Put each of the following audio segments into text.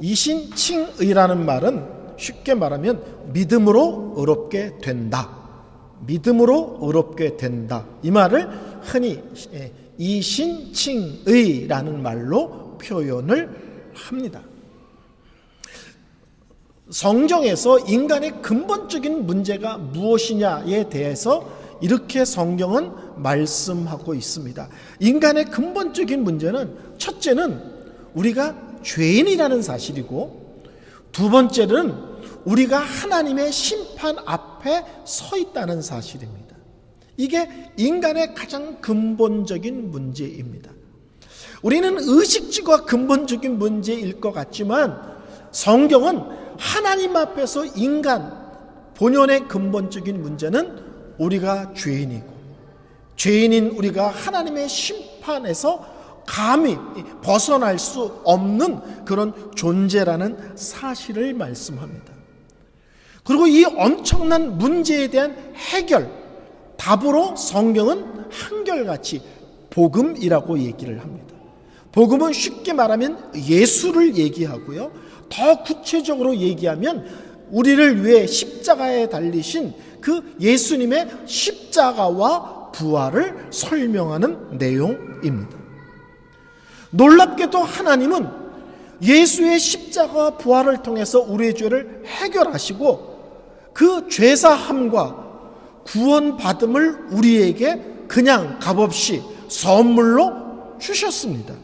이신칭의라는 말은 쉽게 말하면 믿음으로 의롭게 된다. 믿음으로 의롭게 된다. 이 말을 흔히 이신칭의라는 말로 표현을 합니다. 성경에서 인간의 근본적인 문제가 무엇이냐에 대해서 이렇게 성경은 말씀하고 있습니다. 인간의 근본적인 문제는 첫째는 우리가 죄인이라는 사실이고, 두 번째는 우리가 하나님의 심판 앞에 서 있다는 사실입니다. 이게 인간의 가장 근본적인 문제입니다. 우리는 의식주가 근본적인 문제일 것 같지만 성경은 하나님 앞에서 인간 본연의 근본적인 문제는 우리가 죄인이고, 죄인인 우리가 하나님의 심판에서 감히 벗어날 수 없는 그런 존재라는 사실을 말씀합니다. 그리고 이 엄청난 문제에 대한 해결, 답으로 성경은 한결같이 복음이라고 얘기를 합니다. 복음은 쉽게 말하면 예수를 얘기하고요, 더 구체적으로 얘기하면 우리를 위해 십자가에 달리신 그 예수님의 십자가와 부활을 설명하는 내용입니다. 놀랍게도 하나님은 예수의 십자가와 부활을 통해서 우리의 죄를 해결하시고 그 죄사함과 구원받음을 우리에게 그냥 값없이 선물로 주셨습니다.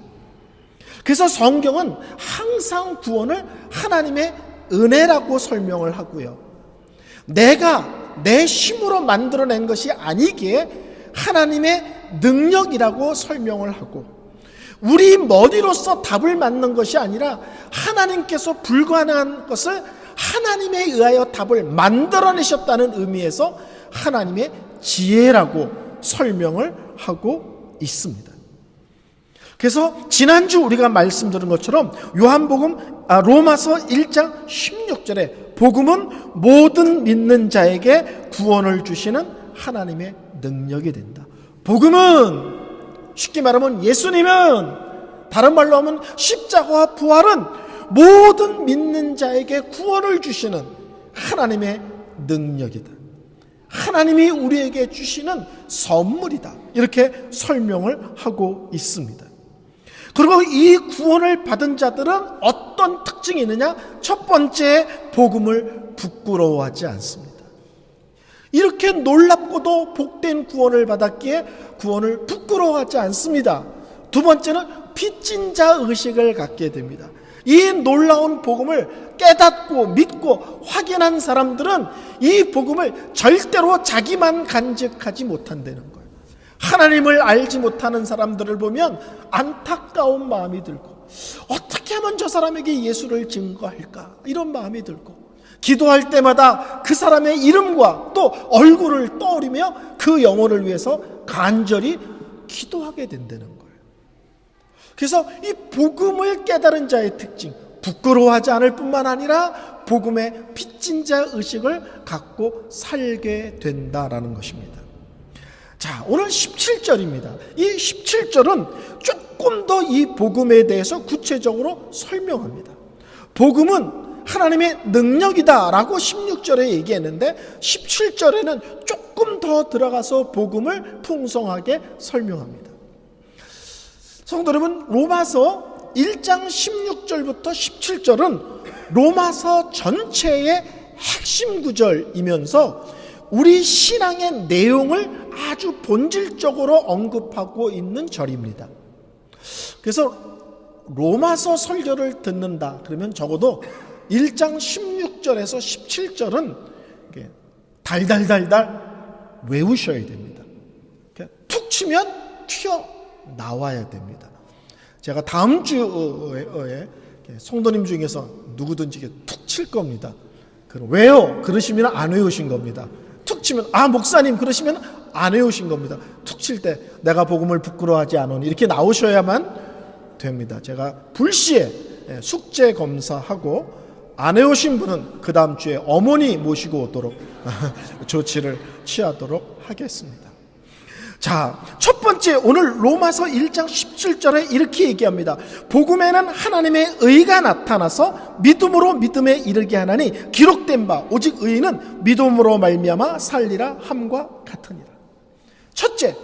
그래서 성경은 항상 구원을 하나님의 은혜라고 설명을 하고요, 내가 내 힘으로 만들어낸 것이 아니기에 하나님의 능력이라고 설명을 하고, 우리 머리로서 답을 맞는 것이 아니라 하나님께서 불가능한 것을 하나님에 의하여 답을 만들어내셨다는 의미에서 하나님의 지혜라고 설명을 하고 있습니다. 그래서 지난주 우리가 말씀드린 것처럼 로마서 1장 16절에 복음은 모든 믿는 자에게 구원을 주시는 하나님의 능력이 된다. 복음은 쉽게 말하면 예수님은, 다른 말로 하면 십자가와 부활은 모든 믿는 자에게 구원을 주시는 하나님의 능력이다. 하나님이 우리에게 주시는 선물이다. 이렇게 설명을 하고 있습니다. 그리고 이 구원을 받은 자들은 어떤 특징이 있느냐? 첫 번째, 복음을 부끄러워하지 않습니다. 이렇게 놀랍고도 복된 구원을 받았기에 구원을 부끄러워하지 않습니다. 두 번째는 빚진 자 의식을 갖게 됩니다. 이 놀라운 복음을 깨닫고 믿고 확인한 사람들은 이 복음을 절대로 자기만 간직하지 못한다는 거예요. 하나님을 알지 못하는 사람들을 보면 안타까운 마음이 들고, 어떻게 하면 저 사람에게 예수를 증거할까, 이런 마음이 들고, 기도할 때마다 그 사람의 이름과 또 얼굴을 떠올리며 그 영혼을 위해서 간절히 기도하게 된다는 거예요. 그래서 이 복음을 깨달은 자의 특징, 부끄러워하지 않을 뿐만 아니라 복음의 빚진 자 의식을 갖고 살게 된다라는 것입니다. 자, 오늘 17절입니다. 이 17절은 조금 더 이 복음에 대해서 구체적으로 설명합니다. 복음은 하나님의 능력이다 라고 16절에 얘기했는데 17절에는 조금 더 들어가서 복음을 풍성하게 설명합니다. 성도 여러분, 로마서 1장 16절부터 17절은 로마서 전체의 핵심 구절이면서 우리 신앙의 내용을 아주 본질적으로 언급하고 있는 절입니다. 그래서 로마서 설교를 듣는다 그러면 적어도 1장 16절에서 17절은 달달달달 외우셔야 됩니다. 툭 치면 튀어나와야 됩니다. 제가 다음 주에 성도님 중에서 누구든지 툭 칠 겁니다. 왜요? 그러시면 안 외우신 겁니다. 툭 치면 목사님 그러시면 안 외우신 겁니다. 툭 칠 때 내가 복음을 부끄러워하지 않으니 이렇게 나오셔야만 됩니다. 제가 불시에 숙제 검사하고 안 외우신 분은 그 다음 주에 어머니 모시고 오도록 조치를 취하도록 하겠습니다. 자, 첫 번째 번째, 오늘 로마서 1장 17절에 이렇게 얘기합니다. 복음에는 하나님의 의가 나타나서 믿음으로 믿음에 이르게 하나니 기록된 바 오직 의인은 믿음으로 말미암아 살리라 함과 같으니라. 첫째,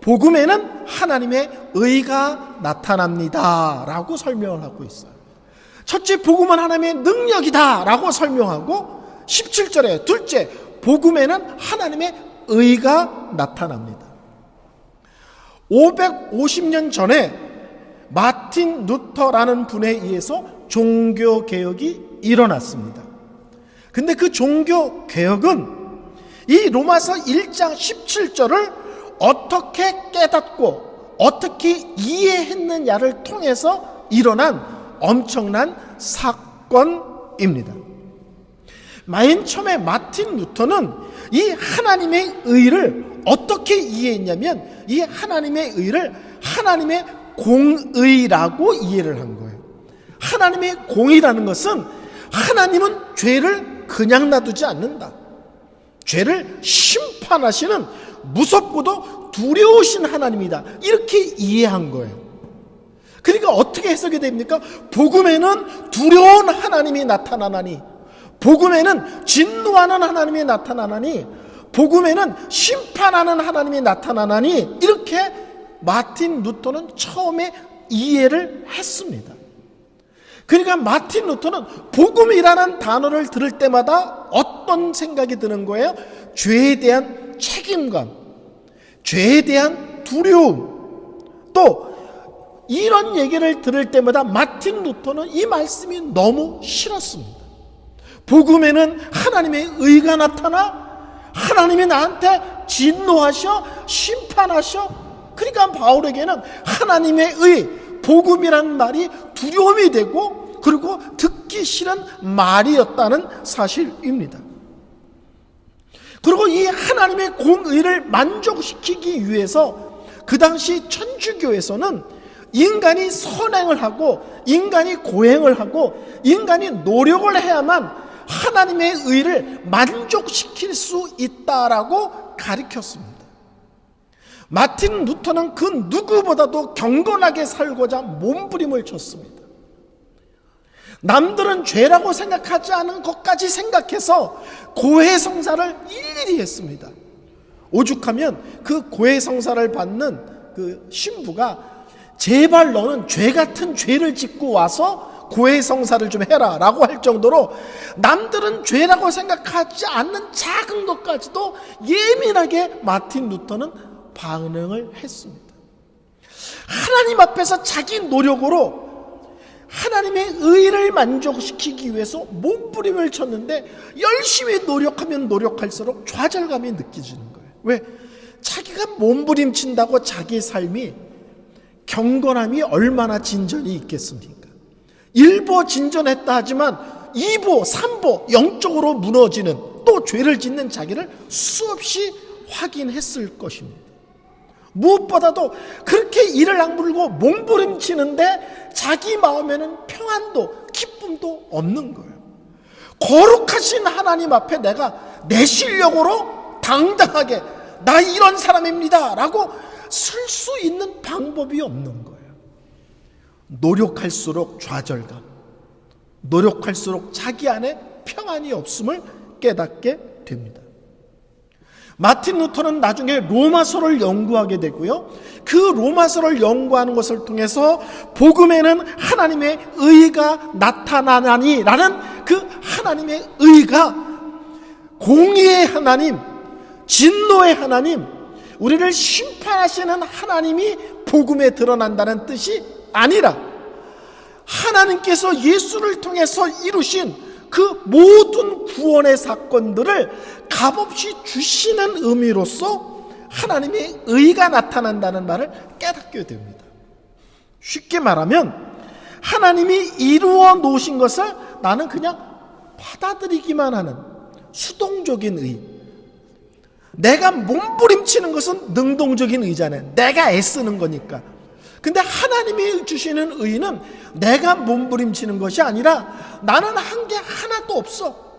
복음에는 하나님의 의가 나타납니다 라고 설명을 하고 있어요. 첫째, 복음은 하나님의 능력이다 라고 설명하고 17절에 둘째, 복음에는 하나님의 의가 나타납니다. 550년 전에 마틴 루터라는 분에 의해서 종교개혁이 일어났습니다. 근데 그 종교개혁은 이 로마서 1장 17절을 어떻게 깨닫고 어떻게 이해했느냐를 통해서 일어난 엄청난 사건입니다. 맨 처음에 마틴 루터는 이 하나님의 의를 어떻게 이해했냐면 이 하나님의 의를 하나님의 공의라고 이해를 한 거예요. 하나님의 공의라는 것은 하나님은 죄를 그냥 놔두지 않는다. 죄를 심판하시는 무섭고도 두려우신 하나님이다. 이렇게 이해한 거예요. 그러니까 어떻게 해석이 됩니까? 복음에는 두려운 하나님이 나타나나니, 복음에는 진노하는 하나님이 나타나나니, 복음에는 심판하는 하나님이 나타나나니, 이렇게 마틴 루터는 처음에 이해를 했습니다. 그러니까 마틴 루터는 복음이라는 단어를 들을 때마다 어떤 생각이 드는 거예요? 죄에 대한 책임감, 죄에 대한 두려움, 또 이런 얘기를 들을 때마다 마틴 루터는 이 말씀이 너무 싫었습니다. 복음에는 하나님의 의가 나타나 하나님이 나한테 진노하셔, 심판하셔. 그러니까 바울에게는 하나님의 의, 복음이라는 말이 두려움이 되고 그리고 듣기 싫은 말이었다는 사실입니다. 그리고 이 하나님의 공의를 만족시키기 위해서 그 당시 천주교에서는 인간이 선행을 하고 인간이 고행을 하고 인간이 노력을 해야만 하나님의 의를 만족시킬 수 있다라고 가르쳤습니다. 마틴 루터는 그 누구보다도 경건하게 살고자 몸부림을 쳤습니다. 남들은 죄라고 생각하지 않은 것까지 생각해서 고해성사를 일일이 했습니다. 오죽하면 그 고해성사를 받는 그 신부가 제발 너는 죄 같은 죄를 짓고 와서 고해성사를 좀 해라 라고 할 정도로 남들은 죄라고 생각하지 않는 작은 것까지도 예민하게 마틴 루터는 반응을 했습니다. 하나님 앞에서 자기 노력으로 하나님의 의를 만족시키기 위해서 몸부림을 쳤는데 열심히 노력하면 노력할수록 좌절감이 느껴지는 거예요. 왜? 자기가 몸부림친다고 자기 삶이 경건함이 얼마나 진전이 있겠습니까? 1보 진전했다 하지만 2보, 3보 영적으로 무너지는 또 죄를 짓는 자기를 수없이 확인했을 것입니다. 무엇보다도 그렇게 이를 악물고 몸부림치는데 자기 마음에는 평안도 기쁨도 없는 거예요. 거룩하신 하나님 앞에 내가 내 실력으로 당당하게 나 이런 사람입니다 라고 설 수 있는 방법이 없는 거예요. 노력할수록 좌절감, 노력할수록 자기 안에 평안이 없음을 깨닫게 됩니다. 마틴 루터는 나중에 로마서를 연구하게 되고요. 그 로마서를 연구하는 것을 통해서 복음에는 하나님의 의가 나타나나니 라는 그 하나님의 의가 공의의 하나님, 진노의 하나님, 우리를 심판하시는 하나님이 복음에 드러난다는 뜻이 아니라 하나님께서 예수를 통해서 이루신 그 모든 구원의 사건들을 값없이 주시는 의미로서 하나님의 의가 나타난다는 말을 깨닫게 됩니다. 쉽게 말하면 하나님이 이루어 놓으신 것을 나는 그냥 받아들이기만 하는 수동적인 의. 내가 몸부림치는 것은 능동적인 의잖아요. 내가 애쓰는 거니까. 근데 하나님이 주시는 의는 내가 몸부림치는 것이 아니라 나는 한 게 하나도 없어.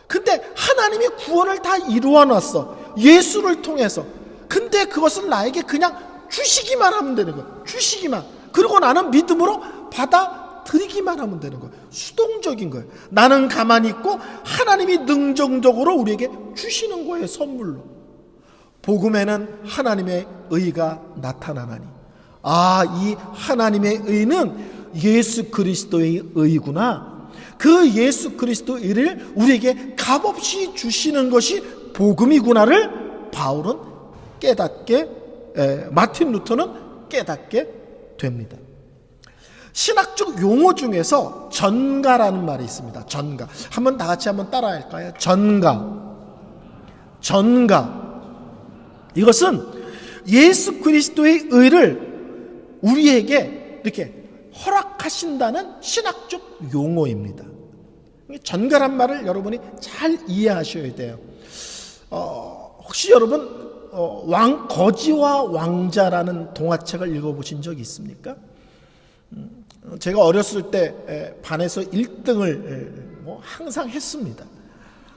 근데 하나님이 구원을 다 이루어 놨어. 예수를 통해서. 근데 그것을 나에게 그냥 주시기만 하면 되는 거예요. 주시기만. 그리고 나는 믿음으로 받아들이기만 하면 되는 거예요. 수동적인 거예요. 나는 가만히 있고 하나님이 능정적으로 우리에게 주시는 거예요. 선물로. 복음에는 하나님의 의가 나타나나니, 이 하나님의 의는 예수 그리스도의 의구나. 그 예수 그리스도의 의를 우리에게 값없이 주시는 것이 복음이구나를 바울은 마틴 루터는 깨닫게 됩니다. 신학적 용어 중에서 전가라는 말이 있습니다. 전가. 다 같이 한번 따라 할까요? 전가. 이것은 예수 그리스도의 의를 우리에게 이렇게 허락하신다는 신학적 용어입니다. 전가란 말을 여러분이 잘 이해하셔야 돼요. 혹시 여러분 거지와 왕자라는 동화책을 읽어보신 적 있습니까? 제가 어렸을 때 반에서 1등을 항상 했습니다.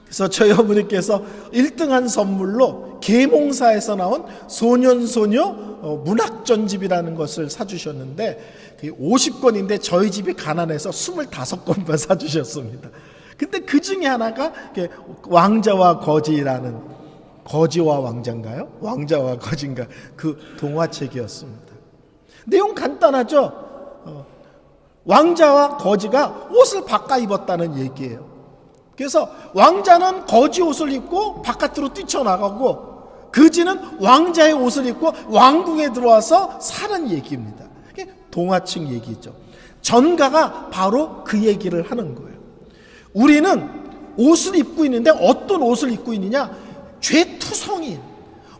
그래서 저희 어머니께서 1등한 선물로 계몽사에서 나온 소년소녀 문학전집이라는 것을 사주셨는데 50권인데 저희 집이 가난해서 25권만 사주셨습니다. 근데 그 중에 하나가 왕자와 거지라는, 거지와 왕자인가요? 왕자와 거지인가, 그 동화책이었습니다. 내용 간단하죠? 왕자와 거지가 옷을 바꿔 입었다는 얘기예요. 그래서 왕자는 거지 옷을 입고 바깥으로 뛰쳐나가고, 거지는 왕자의 옷을 입고 왕궁에 들어와서 사는 얘기입니다. 동화책 얘기죠. 전가가 바로 그 얘기를 하는 거예요. 우리는 옷을 입고 있는데 어떤 옷을 입고 있느냐? 죄투성이인,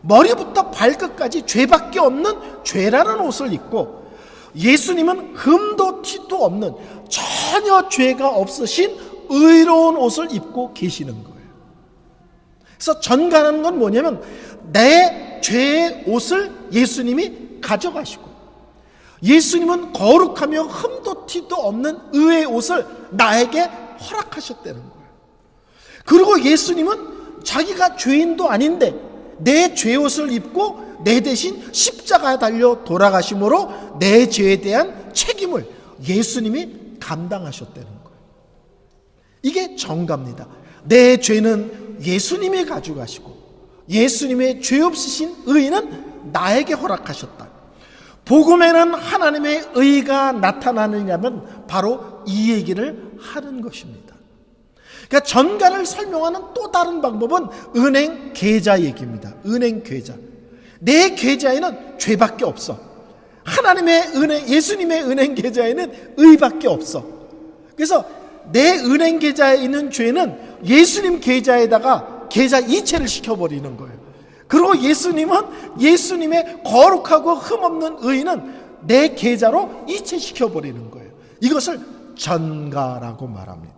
머리부터 발끝까지 죄밖에 없는 죄라는 옷을 입고, 예수님은 흠도 티도 없는 전혀 죄가 없으신 의로운 옷을 입고 계시는 거예요. 그래서 전가라는 건 뭐냐면 내 죄의 옷을 예수님이 가져가시고, 예수님은 거룩하며 흠도 티도 없는 의의 옷을 나에게 허락하셨다는 거예요. 그리고 예수님은 자기가 죄인도 아닌데 내 죄옷을 입고 내 대신 십자가에 달려 돌아가심으로 내 죄에 대한 책임을 예수님이 감당하셨다는 거예요. 이게 전가입니다. 내 죄는 예수님이 가져가시고 예수님의 죄 없으신 의는 나에게 허락하셨다. 복음에는 하나님의 의가 나타나느냐면 바로 이 얘기를 하는 것입니다. 그러니까 전가를 설명하는 또 다른 방법은 은행 계좌 얘기입니다. 은행 계좌. 내 계좌에는 죄밖에 없어. 하나님의 은행, 예수님의 은행 계좌에는 의밖에 없어. 그래서 내 은행 계좌에 있는 죄는 예수님 계좌에다가 계좌 이체를 시켜버리는 거예요. 그리고 예수님은 예수님의 거룩하고 흠없는 의는 내 계좌로 이체시켜버리는 거예요. 이것을 전가라고 말합니다.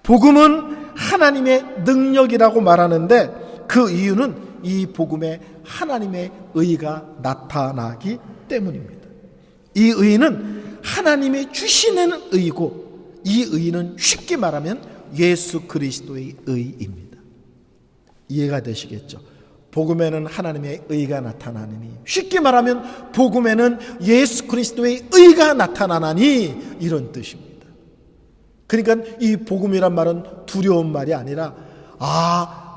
복음은 하나님의 능력이라고 말하는데 그 이유는 이 복음에 하나님의 의가 나타나기 때문입니다. 이 의는 하나님이 주시는 의고, 이 의는 쉽게 말하면 예수 그리스도의 의입니다. 이해가 되시겠죠? 복음에는 하나님의 의가 나타나니, 쉽게 말하면 복음에는 예수 그리스도의 의가 나타나나니, 이런 뜻입니다. 그러니까 이 복음이란 말은 두려운 말이 아니라,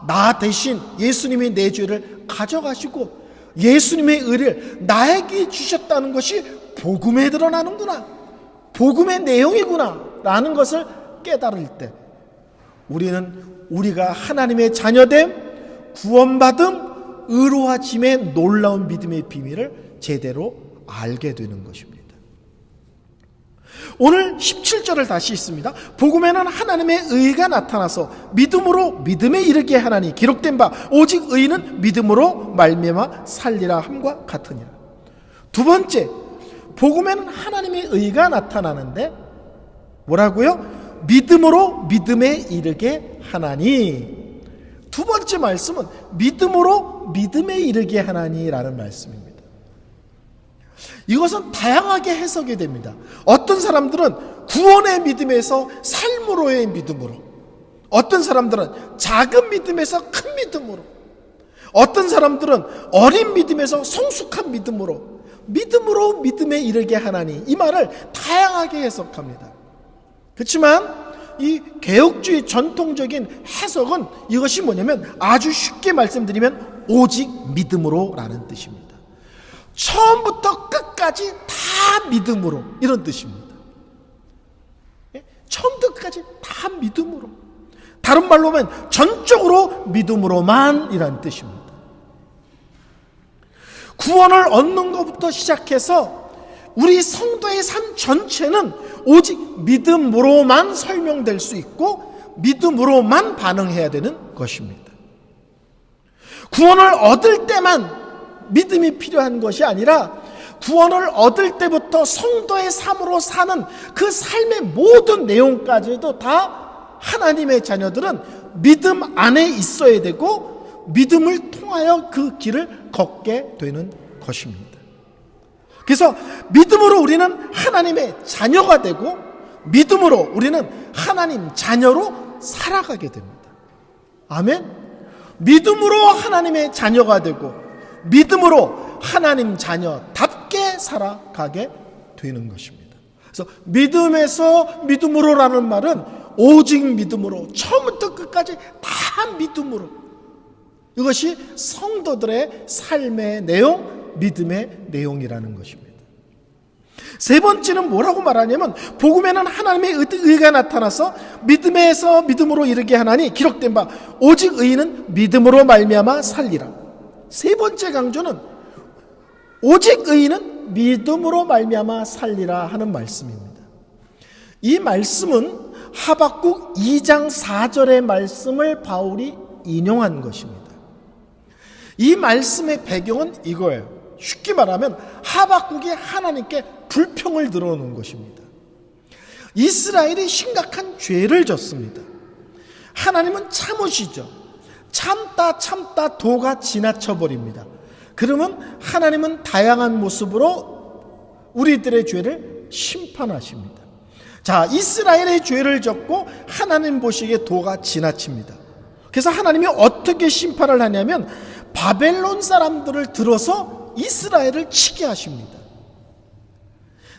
나 대신 예수님이 내 죄를 가져가시고 예수님의 의를 나에게 주셨다는 것이 복음에 드러나는구나, 복음의 내용이구나 라는 것을 깨달을 때 우리는 우리가 하나님의 자녀됨, 구원받음, 의로워짐의 놀라운 믿음의 비밀을 제대로 알게 되는 것입니다. 오늘 17절을 다시 읽습니다. 복음에는 하나님의 의가 나타나서 믿음으로 믿음에 이르게 하나니 기록된 바 오직 의는 믿음으로 말미암아 살리라 함과 같으니라. 두 번째, 복음에는 하나님의 의가 나타나는데 뭐라고요? 믿음으로 믿음에 이르게 하나니. 두 번째 말씀은 믿음으로 믿음에 이르게 하나니라는 말씀입니다. 이것은 다양하게 해석이 됩니다. 어떤 사람들은 구원의 믿음에서 삶으로의 믿음으로, 어떤 사람들은 작은 믿음에서 큰 믿음으로, 어떤 사람들은 어린 믿음에서 성숙한 믿음으로 믿음에 이르게 하나니, 이 말을 다양하게 해석합니다. 그렇지만 이 개혁주의 전통적인 해석은 이것이 뭐냐면, 아주 쉽게 말씀드리면 오직 믿음으로 라는 뜻입니다. 처음부터 끝까지 다 믿음으로, 이런 뜻입니다. 처음부터 끝까지 다 믿음으로, 다른 말로 하면 전적으로 믿음으로만 이라는 뜻입니다. 구원을 얻는 것부터 시작해서 우리 성도의 삶 전체는 오직 믿음으로만 설명될 수 있고 믿음으로만 반응해야 되는 것입니다. 구원을 얻을 때만 믿음이 필요한 것이 아니라 구원을 얻을 때부터 성도의 삶으로 사는 그 삶의 모든 내용까지도 다 하나님의 자녀들은 믿음 안에 있어야 되고 믿음을 통하여 그 길을 걷게 되는 것입니다. 그래서 믿음으로 우리는 하나님의 자녀가 되고 믿음으로 우리는 하나님 자녀로 살아가게 됩니다. 아멘. 믿음으로 하나님의 자녀가 되고 믿음으로 하나님 자녀답게 살아가게 되는 것입니다. 그래서 믿음에서 믿음으로라는 말은 오직 믿음으로, 처음부터 끝까지 다 믿음으로, 이것이 성도들의 삶의 내용, 믿음의 내용이라는 것입니다. 세 번째는 뭐라고 말하냐면, 복음에는 하나님의 의가 나타나서 믿음에서 믿음으로 이르게 하나니 기록된 바 오직 의인은 믿음으로 말미암아 살리라. 세 번째 강조는 오직 의인은 믿음으로 말미암아 살리라 하는 말씀입니다. 이 말씀은 하박국 2장 4절의 말씀을 바울이 인용한 것입니다. 이 말씀의 배경은 이거예요. 쉽게 말하면 하박국이 하나님께 불평을 들어오는 것입니다. 이스라엘이 심각한 죄를 졌습니다. 하나님은 참으시죠. 참다 도가 지나쳐 버립니다. 그러면 하나님은 다양한 모습으로 우리들의 죄를 심판하십니다. 자, 이스라엘의 죄를 졌고 하나님 보시기에 도가 지나칩니다. 그래서 하나님이 어떻게 심판을 하냐면 바벨론 사람들을 들어서 이스라엘을 치게 하십니다.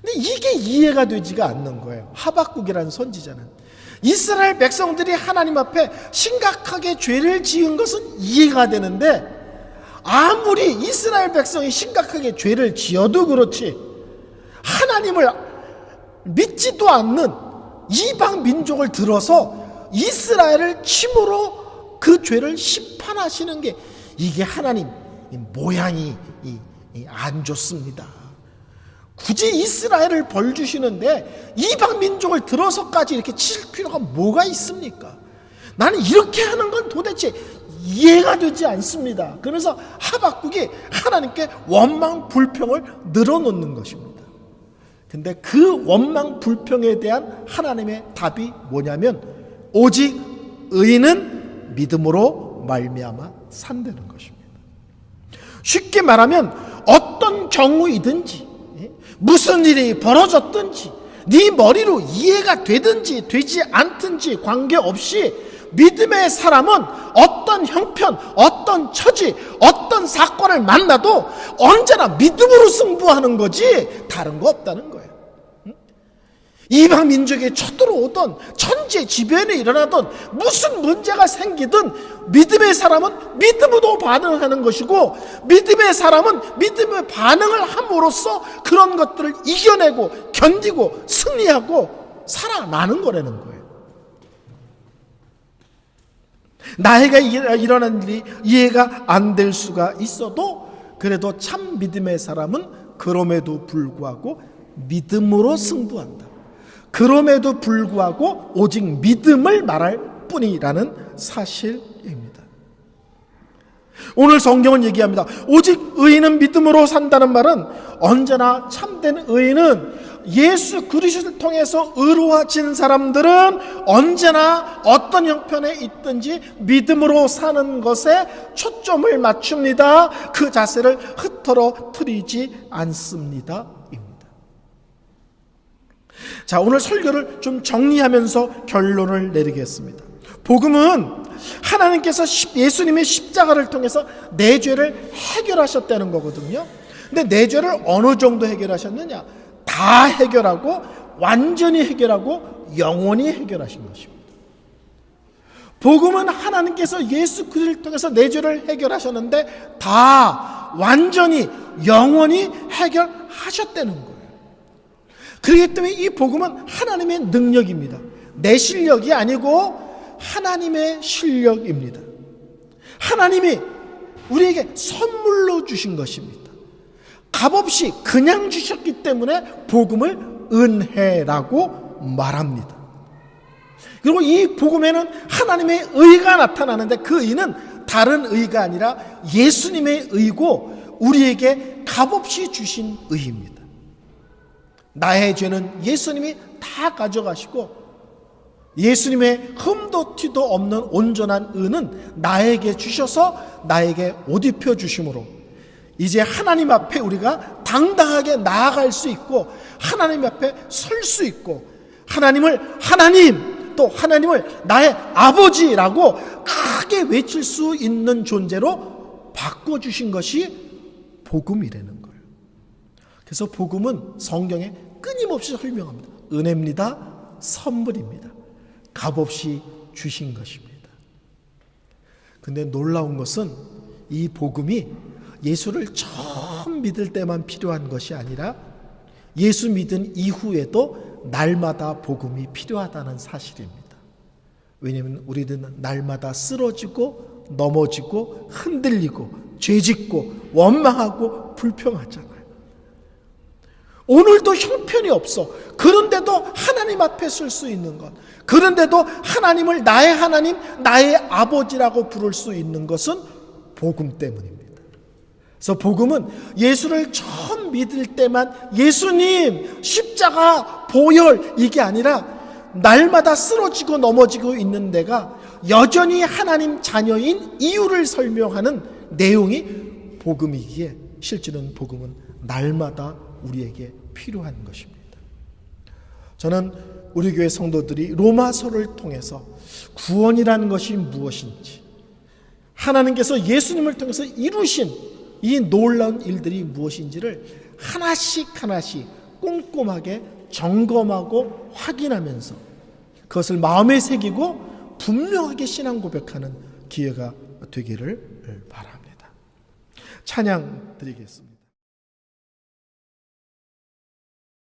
근데 이게 이해가 되지가 않는 거예요. 하박국이라는 선지자는 이스라엘 백성들이 하나님 앞에 심각하게 죄를 지은 것은 이해가 되는데, 아무리 이스라엘 백성이 심각하게 죄를 지어도 그렇지 하나님을 믿지도 않는 이방 민족을 들어서 이스라엘을 침으로 그 죄를 심판하시는 게, 이게 하나님 모양이 안 좋습니다. 굳이 이스라엘을 벌 주시는데 이방 민족을 들어서까지 이렇게 칠 필요가 뭐가 있습니까? 나는 이렇게 하는 건 도대체 이해가 되지 않습니다. 그러면서 하박국이 하나님께 원망 불평을 늘어놓는 것입니다. 근데 그 원망 불평에 대한 하나님의 답이 뭐냐면 오직 의인은 믿음으로 말미암아 산다는 것입니다. 쉽게 말하면 어떤 경우이든지 무슨 일이 벌어졌든지 네 머리로 이해가 되든지 되지 않든지 관계없이 믿음의 사람은 어떤 형편, 어떤 처지, 어떤 사건을 만나도 언제나 믿음으로 승부하는 거지 다른 거 없다는 거예요. 이방 민족에 쳐들어오던 천재지변에 일어나던 무슨 문제가 생기든 믿음의 사람은 믿음으로 반응하는 것이고, 믿음의 사람은 믿음의 반응을 함으로써 그런 것들을 이겨내고 견디고 승리하고 살아나는 거라는 거예요. 나에게 일어난 일이 이해가 안 될 수가 있어도 그래도 참 믿음의 사람은 그럼에도 불구하고 믿음으로 승부한다. 그럼에도 불구하고 오직 믿음을 말할 뿐이라는 사실입니다. 오늘 성경은 얘기합니다. 오직 의인은 믿음으로 산다는 말은 언제나 참된 의인은 예수 그리스도를 통해서 의로워진 사람들은 언제나 어떤 형편에 있든지 믿음으로 사는 것에 초점을 맞춥니다. 그 자세를 흐트러뜨리지 않습니다. 자, 오늘 설교를 좀 정리하면서 결론을 내리겠습니다. 복음은 하나님께서 예수님의 십자가를 통해서 내 죄를 해결하셨다는 거거든요. 근데 내 죄를 어느 정도 해결하셨느냐? 다 해결하고 완전히 해결하고 영원히 해결하신 것입니다. 복음은 하나님께서 예수 그리스도를 통해서 내 죄를 해결하셨는데 다 완전히 영원히 해결하셨다는 거예요. 그렇기 때문에 이 복음은 하나님의 능력입니다. 내 실력이 아니고 하나님의 실력입니다. 하나님이 우리에게 선물로 주신 것입니다. 값없이 그냥 주셨기 때문에 복음을 은혜라고 말합니다. 그리고 이 복음에는 하나님의 의가 나타나는데 그 의는 다른 의가 아니라 예수님의 의고 우리에게 값없이 주신 의입니다. 나의 죄는 예수님이 다 가져가시고 예수님의 흠도 티도 없는 온전한 의는 나에게 주셔서 나에게 옷 입혀 주심으로 이제 하나님 앞에 우리가 당당하게 나아갈 수 있고 하나님 앞에 설 수 있고 하나님을 하나님 또 하나님을 나의 아버지라고 크게 외칠 수 있는 존재로 바꿔주신 것이 복음이라는 거예요. 그래서 복음은 성경에 끊임없이 설명합니다. 은혜입니다. 선물입니다. 값없이 주신 것입니다. 근데 놀라운 것은 이 복음이 예수를 처음 믿을 때만 필요한 것이 아니라 예수 믿은 이후에도 날마다 복음이 필요하다는 사실입니다. 왜냐하면 우리는 날마다 쓰러지고 넘어지고 흔들리고 죄짓고 원망하고 불평하잖아요. 오늘도 형편이 없어. 그런데도 하나님 앞에 설 수 있는 것, 그런데도 하나님을 나의 하나님, 나의 아버지라고 부를 수 있는 것은 복음 때문입니다. 그래서 복음은 예수를 처음 믿을 때만 예수님, 십자가, 보혈 이게 아니라 날마다 쓰러지고 넘어지고 있는 내가 여전히 하나님 자녀인 이유를 설명하는 내용이 복음이기에 실제는 복음은 날마다 우리에게 필요한 것입니다. 저는 우리 교회 성도들이 로마서를 통해서 구원이라는 것이 무엇인지, 하나님께서 예수님을 통해서 이루신 이 놀라운 일들이 무엇인지를 하나씩 하나씩 꼼꼼하게 점검하고 확인하면서 그것을 마음에 새기고 분명하게 신앙 고백하는 기회가 되기를 바랍니다. 찬양 드리겠습니다.